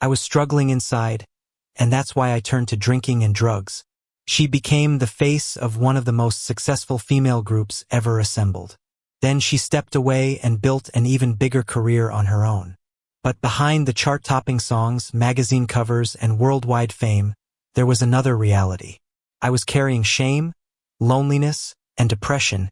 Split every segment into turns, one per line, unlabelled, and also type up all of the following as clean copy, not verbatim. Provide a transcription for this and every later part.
I was struggling inside, and that's why I turned to drinking and drugs. She became the face of one of the most successful female groups ever assembled. Then she stepped away and built an even bigger career on her own. But behind the chart-topping songs, magazine covers, and worldwide fame, there was another reality. I was carrying shame, loneliness, and depression,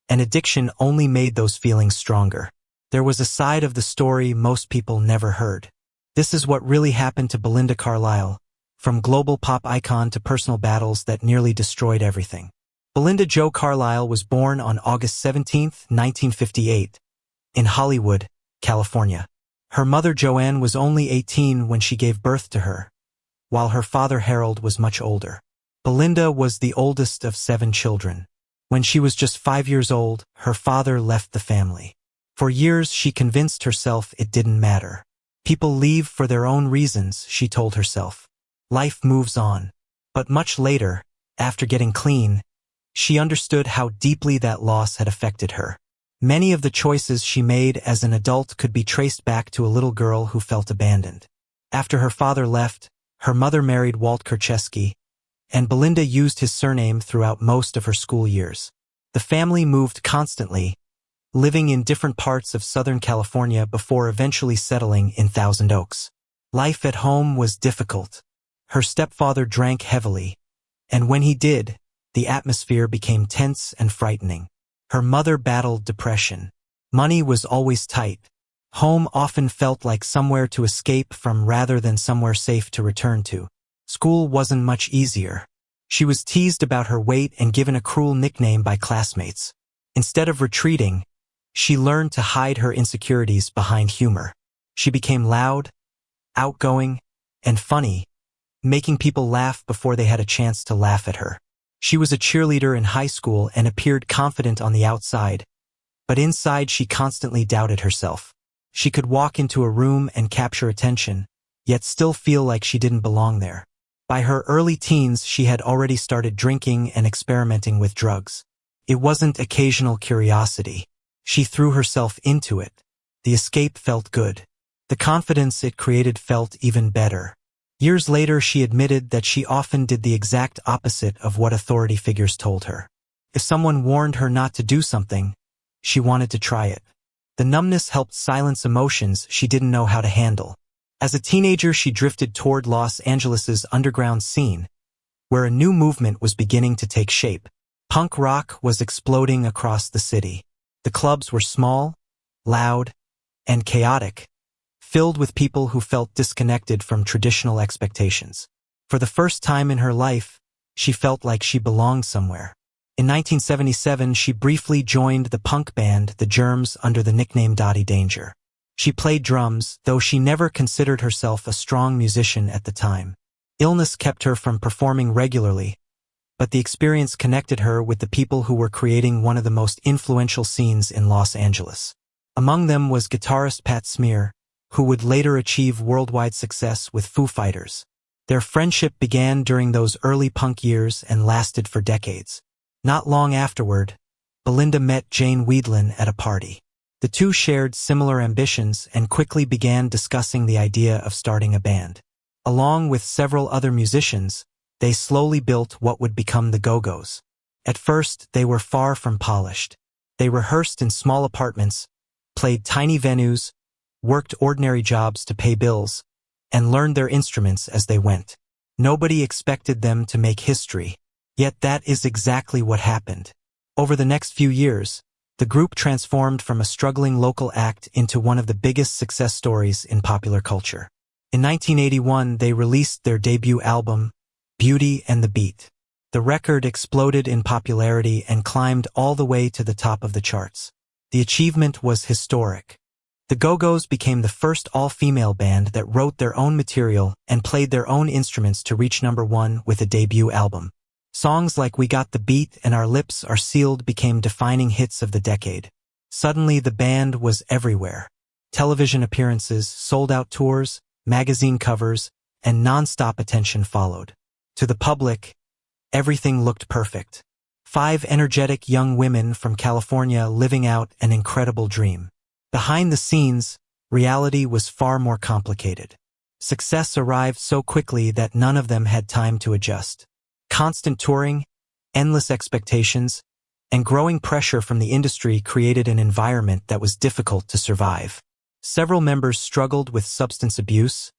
and addiction only made those feelings stronger. There was a side of the story most people never heard. This is what really happened to Belinda Carlisle, from global pop icon to personal battles that nearly destroyed everything. Belinda Jo Carlisle was born on August 17, 1958, in Hollywood, California. Her mother Joanne was only 18 when she gave birth to her, while her father Harold was much older. Belinda was the oldest of 7 children. When she was just 5 years old, her father left the family. For years, she convinced herself it didn't matter. People leave for their own reasons, she told herself. Life moves on. But much later, after getting clean, she understood how deeply that loss had affected her. Many of the choices she made as an adult could be traced back to a little girl who felt abandoned. After her father left, her mother married Walt Kercheski, and Belinda used his surname throughout most of her school years. The family moved constantly, living in different parts of Southern California before eventually settling in Thousand Oaks. Life at home was difficult. Her stepfather drank heavily, and when he did, the atmosphere became tense and frightening. Her mother battled depression. Money was always tight. Home often felt like somewhere to escape from rather than somewhere safe to return to. School wasn't much easier. She was teased about her weight and given a cruel nickname by classmates. Instead of retreating, she learned to hide her insecurities behind humor. She became loud, outgoing, and funny, making people laugh before they had a chance to laugh at her. She was a cheerleader in high school and appeared confident on the outside, but inside she constantly doubted herself. She could walk into a room and capture attention, yet still feel like she didn't belong there. By her early teens, she had already started drinking and experimenting with drugs. It wasn't occasional curiosity. She threw herself into it. The escape felt good. The confidence it created felt even better. Years later, she admitted that she often did the exact opposite of what authority figures told her. If someone warned her not to do something, she wanted to try it. The numbness helped silence emotions she didn't know how to handle. As a teenager, she drifted toward Los Angeles's underground scene, where a new movement was beginning to take shape. Punk rock was exploding across the city. The clubs were small, loud, and chaotic, filled with people who felt disconnected from traditional expectations. For the first time in her life, she felt like she belonged somewhere. In 1977, she briefly joined the punk band The Germs under the nickname Dottie Danger. She played drums, though she never considered herself a strong musician at the time. Illness kept her from performing regularly, but the experience connected her with the people who were creating one of the most influential scenes in Los Angeles. Among them was guitarist Pat Smear, who would later achieve worldwide success with Foo Fighters. Their friendship began during those early punk years and lasted for decades. Not long afterward, Belinda met Jane Wiedlin at a party. The two shared similar ambitions and quickly began discussing the idea of starting a band. Along with several other musicians, they slowly built what would become the Go-Go's. At first, they were far from polished. They rehearsed in small apartments, played tiny venues, worked ordinary jobs to pay bills, and learned their instruments as they went. Nobody expected them to make history, yet that is exactly what happened. Over the next few years, the group transformed from a struggling local act into one of the biggest success stories in popular culture. In 1981, they released their debut album, Beauty and the Beat. The record exploded in popularity and climbed all the way to the top of the charts. The achievement was historic. The Go-Go's became the first all-female band that wrote their own material and played their own instruments to reach #1 with a debut album. Songs like We Got the Beat and Our Lips Are Sealed became defining hits of the decade. Suddenly, the band was everywhere. Television appearances, sold-out tours, magazine covers, and non-stop attention followed. To the public, everything looked perfect. 5 energetic young women from California living out an incredible dream. Behind the scenes, reality was far more complicated. Success arrived so quickly that none of them had time to adjust. Constant touring, endless expectations, and growing pressure from the industry created an environment that was difficult to survive. Several members struggled with substance abuse,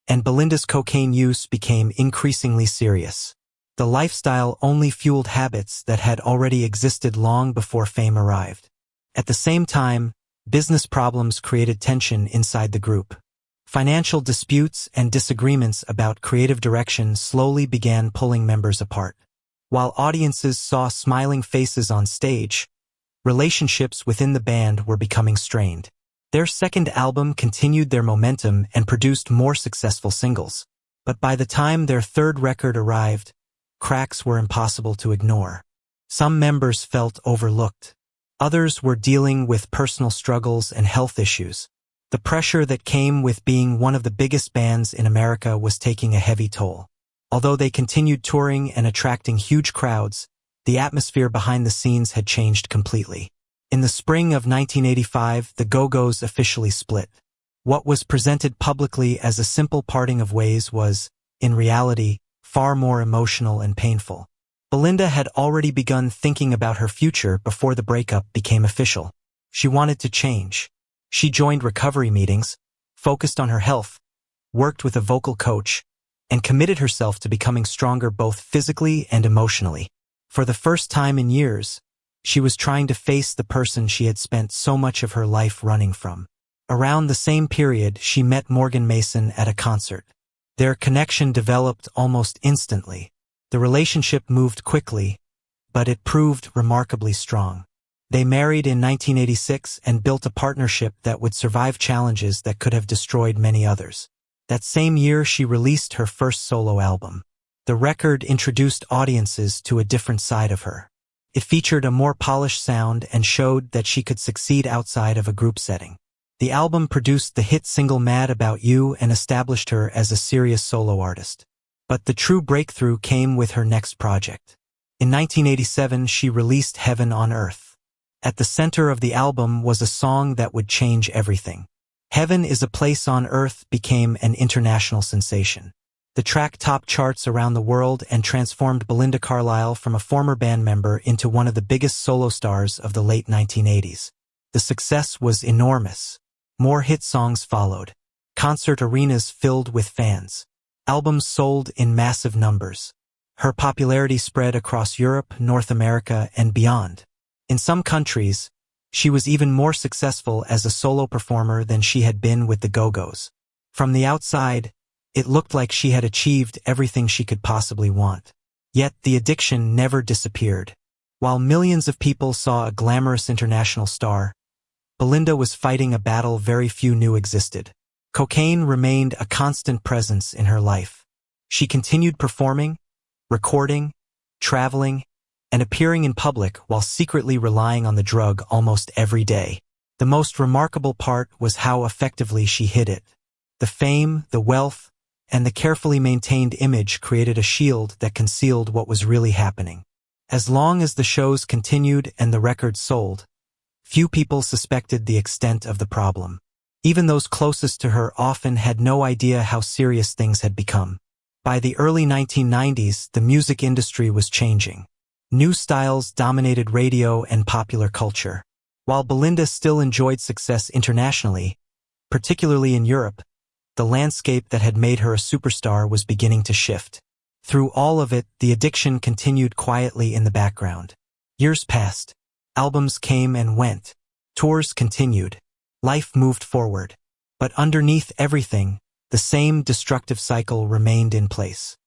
and Belinda's cocaine use became increasingly serious. The lifestyle only fueled habits that had already existed long before fame arrived. At the same time, business problems created tension inside the group. Financial disputes and disagreements about creative direction slowly began pulling members apart. While audiences saw smiling faces on stage, relationships within the band were becoming strained. Their second album continued their momentum and produced more successful singles. But by the time their third record arrived, cracks were impossible to ignore. Some members felt overlooked. Others were dealing with personal struggles and health issues. The pressure that came with being one of the biggest bands in America was taking a heavy toll. Although they continued touring and attracting huge crowds, the atmosphere behind the scenes had changed completely. In the spring of 1985, the Go-Go's officially split. What was presented publicly as a simple parting of ways was, in reality, far more emotional and painful. Belinda had already begun thinking about her future before the breakup became official. She wanted to change. She joined recovery meetings, focused on her health, worked with a vocal coach, and committed herself to becoming stronger both physically and emotionally. For the first time in years, she was trying to face the person she had spent so much of her life running from. Around the same period, she met Morgan Mason at a concert. Their connection developed almost instantly. The relationship moved quickly, but it proved remarkably strong. They married in 1986 and built a partnership that would survive challenges that could have destroyed many others. That same year, she released her first solo album. The record introduced audiences to a different side of her. It featured a more polished sound and showed that she could succeed outside of a group setting. The album produced the hit single Mad About You and established her as a serious solo artist. But the true breakthrough came with her next project. In 1987, she released Heaven on Earth. At the center of the album was a song that would change everything. Heaven is a Place on Earth became an international sensation. The track topped charts around the world and transformed Belinda Carlisle from a former band member into one of the biggest solo stars of the late 1980s. The success was enormous. More hit songs followed. Concert arenas filled with fans. Albums sold in massive numbers. Her popularity spread across Europe, North America, and beyond. In some countries, she was even more successful as a solo performer than she had been with the Go-Go's. From the outside, it looked like she had achieved everything she could possibly want. Yet the addiction never disappeared. While millions of people saw a glamorous international star, Belinda was fighting a battle very few knew existed. Cocaine remained a constant presence in her life. She continued performing, recording, traveling, and appearing in public while secretly relying on the drug almost every day. The most remarkable part was how effectively she hid it. The fame, the wealth, and the carefully maintained image created a shield that concealed what was really happening. As long as the shows continued and the records sold, few people suspected the extent of the problem. Even those closest to her often had no idea how serious things had become. By the early 1990s, the music industry was changing. New styles dominated radio and popular culture. While Belinda still enjoyed success internationally, particularly in Europe, the landscape that had made her a superstar was beginning to shift. Through all of it, the addiction continued quietly in the background. Years passed. Albums came and went. Tours continued. Life moved forward. But underneath everything, the same destructive cycle remained in place.